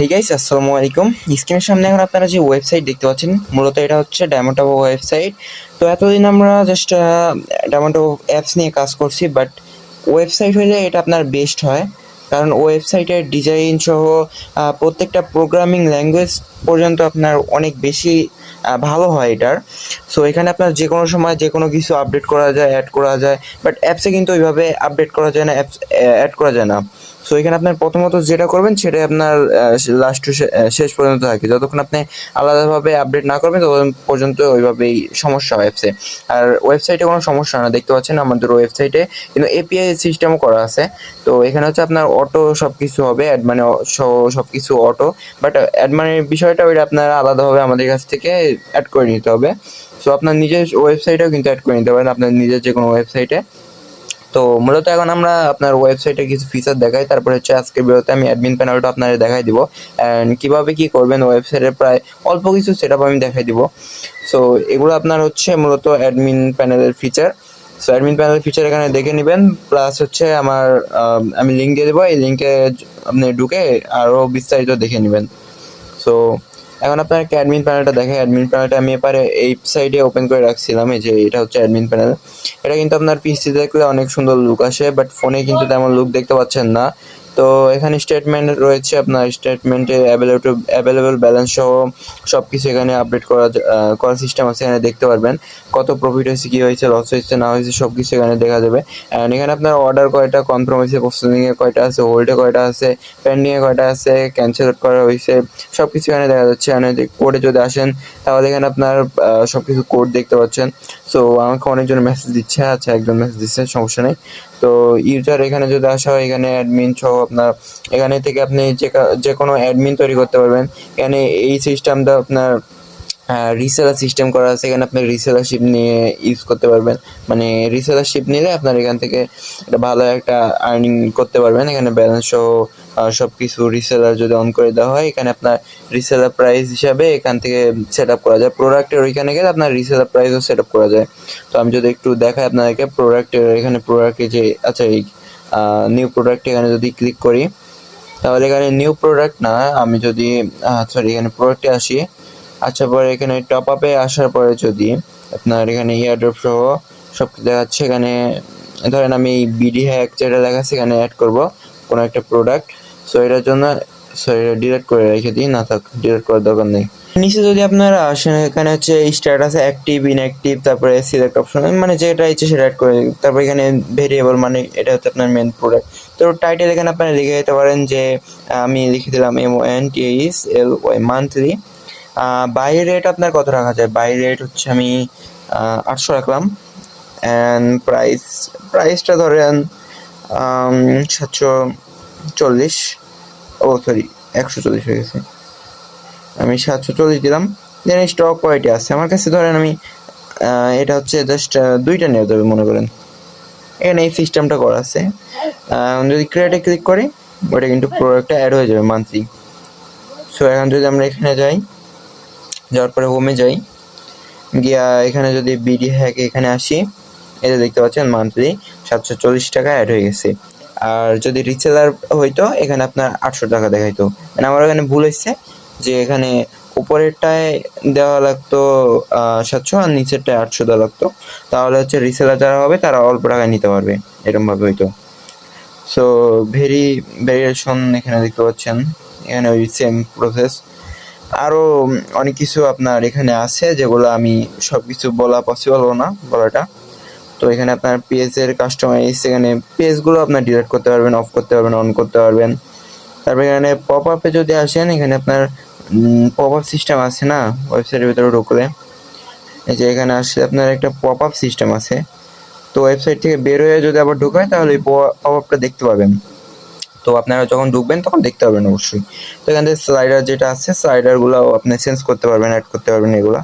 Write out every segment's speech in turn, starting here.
hey guys, আসসালামু আলাইকুম। স্ক্রিনের সামনে এখন আপনারা যে ওয়েবসাইট দেখতে পাচ্ছেন, মূলত এটা হচ্ছে ডায়মন্ড ওয়েবসাইট। তো এতদিন আমরা জাস্ট ডায়মন্ড অ্যাপস নিয়ে কাজ করছি, বাট ওয়েবসাইট হলে এটা আপনার বেস্ট হয়। কারণ ওয়েবসাইটের ডিজাইন সহ প্রত্যেকটা প্রোগ্রামিং ল্যাঙ্গুয়েজ পর্যন্ত আপনার অনেক বেশি ভালো হয় এটার। সো এখানে আপনার যে কোনো সময় যে কোনো কিছু আপডেট করা যায়, অ্যাড করা যায়, বাট অ্যাপসে কিন্তু ওইভাবে আপডেট করা যায় না, অ্যাপস অ্যাড করা যায় না। সো এখানে আপনার প্রথমত যেটা করবেন সেটাই আপনার লাস্ট টু শেষ পর্যন্ত থাকে। যতক্ষণ আপনি আলাদাভাবে আপডেট না করবেন ততক্ষণ পর্যন্ত ওইভাবেই সমস্যা হয় অ্যাপসে। আর ওয়েবসাইটে কোনো সমস্যা না, দেখতে পাচ্ছেন আমাদের ওয়েবসাইটে কিন্তু এপিআই সিস্টেমও করা আছে। তো এখানে হচ্ছে আপনার অটো সব কিছু হবে, অ্যাডমানে সব কিছু অটো, বাট অ্যাডমানের বিষয়টা ওইটা আপনারা আলাদাভাবে আমাদের কাছ থেকে অ্যাড করে নিতে হবে। সো আপনার নিজের ওয়েবসাইটেও কিন্তু অ্যাড করে নিতে পারেন, আপনার নিজের যে কোনো ওয়েবসাইটে। তো মূলত এখন আমরা আপনার ওয়েবসাইটে কিছু ফিচার দেখাই, তারপরে হচ্ছে আজকের ভিডিওতে আমি অ্যাডমিন প্যানেলটা আপনাদের দেখাই দিব, অ্যান্ড কীভাবে কী করবেন ওয়েবসাইটের প্রায় অল্প কিছু সেটআপ আমি দেখাই দিব। সো এগুলো আপনার হচ্ছে মূলত অ্যাডমিন প্যানেলের ফিচার। সো অ্যাডমিন প্যানেলের ফিচার এখানে দেখে নেবেন, প্লাস হচ্ছে আমার আমি লিঙ্ক দিয়ে দেবো, এই লিঙ্কে আপনি ঢুকে আরও বিস্তারিত দেখে নেবেন। সো এখন আপনাকে অ্যাডমিন প্যানেলটা দেখে, অ্যাডমিন প্যানেলটা আমি এবারে এই সাইডে ওপেন করে রাখছিলাম, এই যে এটা হচ্ছে অ্যাডমিন প্যানেল। এটা কিন্তু আপনার পিসি দেখলে অনেক সুন্দর লুক আসে, বাট ফোনে কিন্তু তেমন লুক দেখতে পাচ্ছেন না। তো এখানে স্টেটমেন্ট রয়েছে, আপনার স্টেটমেন্টে অ্যাভেলেবল ব্যালেন্স সহ সব কিছু এখানে আপডেট করার সিস্টেম আছে, এখানে দেখতে পারবেন কত প্রফিট হয়েছে, কী হয়েছে, লস হয়েছে না হয়েছে সব কিছু এখানে দেখা যাবে। অ্যান্ড এখানে আপনার অর্ডার কয়টা কনফার্ম হয়েছে, প্রসেসিংয়ে কয়টা আছে, হোল্ডে কয়টা আছে, পেন্ডিংয়ে কয়টা আছে, ক্যান্সেল করা হয়েছে, সব কিছু এখানে দেখা যাচ্ছে। এখানে কোডে যদি আসেন তাহলে এখানে আপনার সব কিছু কোড দেখতে পাচ্ছেন। সো আমাকে অনেকজন মেসেজ দিচ্ছে, আচ্ছা একজন মেসেজ দিচ্ছে, সমস্যা নেই। তো ইউজার এখানে যদি আসা হয়, এখানে অ্যাডমিন সহ আপনার এখানে থেকে আপনি যে কোনো অ্যাডমিন তৈরি করতে পারবেন। এখানে এই সিস্টেমটা আপনার রিসেলার সিস্টেম করা আছে, এখানে আপনি রিসেলারশিপ নিয়ে ইউজ করতে পারবেন। মানে রিসেলারশিপ নিলে আপনার এখান থেকে একটা ভালো একটা আর্নিং করতে পারবেন। এখানে ব্যালেন্স সহ সব কিছু রিসেলার যদি অন করে দেওয়া হয়, এখানে আপনার রিসেলার প্রাইস হিসাবে এখান থেকে সেট আপ করা যায়। প্রোডাক্টের ওইখানে গেলে আপনার রিসেলার প্রাইসও সেট আপ করা যায়। তো আমি যদি একটু দেখাই আপনাদেরকে প্রোডাক্টের, এখানে প্রোডাক্টে যে আচ্ছা এই নিউ প্রোডাক্ট এখানে যদি ক্লিক করি, তাহলে এখানে নিউ প্রোডাক্ট না, আমি যদি সরি এখানে প্রোডাক্টে আসি। আচ্ছা, পরে এখানে টপ আপে আসার পরে যদি আপনার এখানে ইয়ারড্রপ সহ সব কিছু দেখাচ্ছে, এখানে ধরেন আমি বিডি হ্যাক যেটা দেখাচ্ছে এখানে অ্যাড করব কোনো একটা প্রোডাক্ট। সো এটার জন্য এটা ডিলিট করে রেখে দিই, না থাক, ডিলিট করার দরকার নেই। নিচে যদি আপনারা আসেন, এখানে হচ্ছে স্ট্যাটাস অ্যাক্টিভ ইনঅ্যাক্টিভ, তারপরে সিলেক্ট অপশন, মানে যেটা ইচ্ছে সেটা অ্যাড করে, তারপর এখানে ভেরিয়েবল, মানে এটা হচ্ছে আপনার মেন প্রোডাক্ট। তো টাইটেল এখানে আপনারা লিখে দিতে পারেন যে আমি লিখে দিলাম MONTHLY মান্থলি। বাই রেট আপনার কত রাখা যায়, বাই রেট হচ্ছে আমি 800 রাখলাম। অ্যান্ড প্রাইসটা ধরেন 740, ও সরি 140 হয়ে গেছে, আমি 740 দিলাম। দেন স্টক কোয়ালিটি আছে আমার কাছে, ধরেন আমি এটা হচ্ছে জাস্ট দুইটা নিয়ে যাবে মনে করেন। এখানে এই সিস্টেমটা করা আছে, যদি ক্রিয়েটে ক্লিক করি ওটা কিন্তু প্রোডাক্টটা অ্যাড হয়ে যাবে মান্থলি। সো এখন যদি আমরা এখানে যাওয়ার পরে হোমে যাই, গিয়া এখানে যদি বিডি হ্যাক এখানে আসি, এটা দেখতে পাচ্ছেন মান্থলি 740 টাকা অ্যাড হয়ে গেছে। আর যদি রিসেলার হইতো এখানে আপনার 800 টাকা দেখাইতো। মানে আমার এখানে ভুল হয়েছে যে এখানে উপরেরটায় দেওয়া লাগতো 700 আর নিচেরটায় 800 দেওয়া লাগতো, তাহলে হচ্ছে রিসেলার যারা হবে তারা অল্প টাকায় নিতে পারবে, এরকমভাবে হইতো। সো ভেরিয়েশন এখানে দেখতে পাচ্ছেন, এখানে ওই সেম প্রসেস। আরও অনেক কিছু আপনার এখানে আছে যেগুলো আমি সব কিছু বলা পসিবল হলো না বলাটা। তো এখানে আপনার পেজের কাস্টমাইজ, এখানে পেজগুলো আপনার ডিলিট করতে পারবেন, অফ করতে পারবেন, অন করতে পারবেন। তারপরে এখানে পপ আপে যদি আসেন, এখানে আপনার পপ আপ সিস্টেম আছে না ওয়েবসাইটের ভিতরে ঢুকলে, এই যে এখানে আসলে আপনার একটা পপ আপ সিস্টেম আছে। তো ওয়েবসাইট থেকে বের হয়ে যদি আবার ঢুকায় তাহলে এই পপ আপটা দেখতে পাবেন। তো আপনারা যখন ঢুকবেন তখন দেখতে পাবেন অবশ্যই। তো এখান থেকে স্লাইডার যেটা আছে, স্লাইডারগুলো আপনি চেঞ্জ করতে পারবেন, অ্যাড করতে পারবেন এগুলা।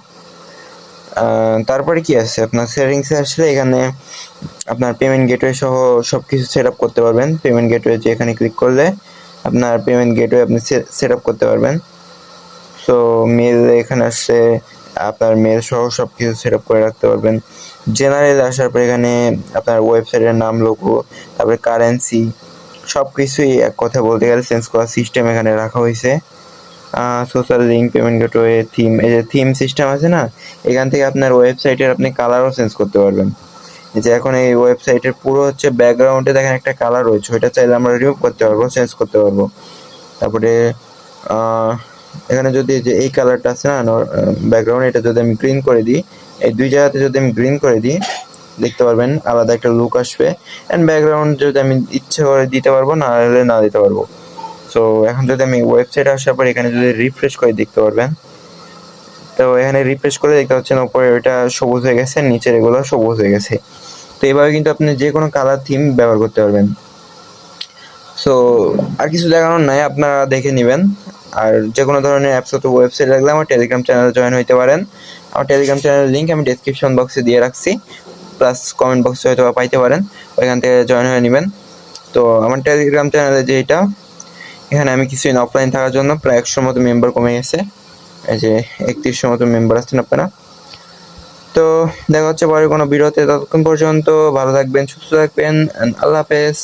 তারপরে কি আছে আপনার সেটিংসে আসলে এখানে আপনার পেমেন্ট গেটওয়ে সহ সব কিছু সেট আপ করতে পারবেন। পেমেন্ট গেটওয়ে যে এখানে ক্লিক করলে আপনার পেমেন্ট গেটওয়ে আপনি সেট আপ করতে পারবেন। সো মেল এখানে আসছে, আপনার মেল সহ সব কিছু সেট আপ করে রাখতে পারবেন। জেনারেল আসার পর এখানে আপনার ওয়েবসাইটের নাম, লোগো, তারপরে কারেন্সি, সব কিছুই এক কথা বলতে গেলে চেঞ্জ করার সিস্টেম এখানে রাখা হয়েছে। Social link, payment gateway, theme, এই যে থিম সিস্টেম আছে না, এখান থেকে আপনার ওয়েবসাইটের আপনি কালারও চেঞ্জ করতে পারবেন। এই যে এখন এই ওয়েবসাইটের পুরো হচ্ছে ব্যাকগ্রাউন্ডে দেখেন একটা কালার রয়েছে, ওইটা চাইলে আমরা রিমুভ করতে পারবো, চেঞ্জ করতে পারবো। তারপরে এখানে যদি যে এই কালারটা আছে না ব্যাকগ্রাউন্ড, এটা যদি আমি গ্রিন করে দিই, এই দুই জায়গাতে যদি আমি গ্রিন করে দিই, দেখতে পারবেন আলাদা একটা লুক আসবে। অ্যান্ড ব্যাকগ্রাউন্ড যদি আমি ইচ্ছে করে দিতে পারবো, না হলে না দিতে পারবো। সো এখন যদি আমি ওয়েবসাইটে আসার পর এখানে যদি রিফ্রেশ করে দেখতে পারবেন, তো এখানে রিফ্রেশ করে দেখতে পাচ্ছেন উপরে ওইটা সবুজ হয়ে গেছে, নিচের এগুলো সবুজ হয়ে গেছে। তো এইভাবে কিন্তু আপনি যে কোনো কালার থিম ব্যবহার করতে পারবেন। সো আর কিছু দেখানোর নাই, আপনারা দেখে নেবেন। আর যে কোনো ধরনের অ্যাপস অথবা ওয়েবসাইট লাগলে আমার টেলিগ্রাম চ্যানেলে জয়েন হতে পারেন। আমার টেলিগ্রাম চ্যানেলের লিঙ্ক আমি ডেসক্রিপশন বক্সে দিয়ে রাখছি, প্লাস কমেন্ট বক্সে হয়তো পাইতে পারেন, ওইখান থেকে জয়েন হয়ে নেবেন। তো আমার টেলিগ্রাম চ্যানেলে যে এটা, এখানে আমি কিছুদিন অফলাইন থাকার জন্য প্রায় 100 মতো মেম্বার কমে গেছে, এই যে 3100 মতো মেম্বার আছেন আপনারা। তো দেখা হচ্ছে পরে কোনো ভিডিওতে, ততক্ষণ পর্যন্ত ভালো থাকবেন, সুস্থ থাকবেন, আল্লাহ হাফেজ।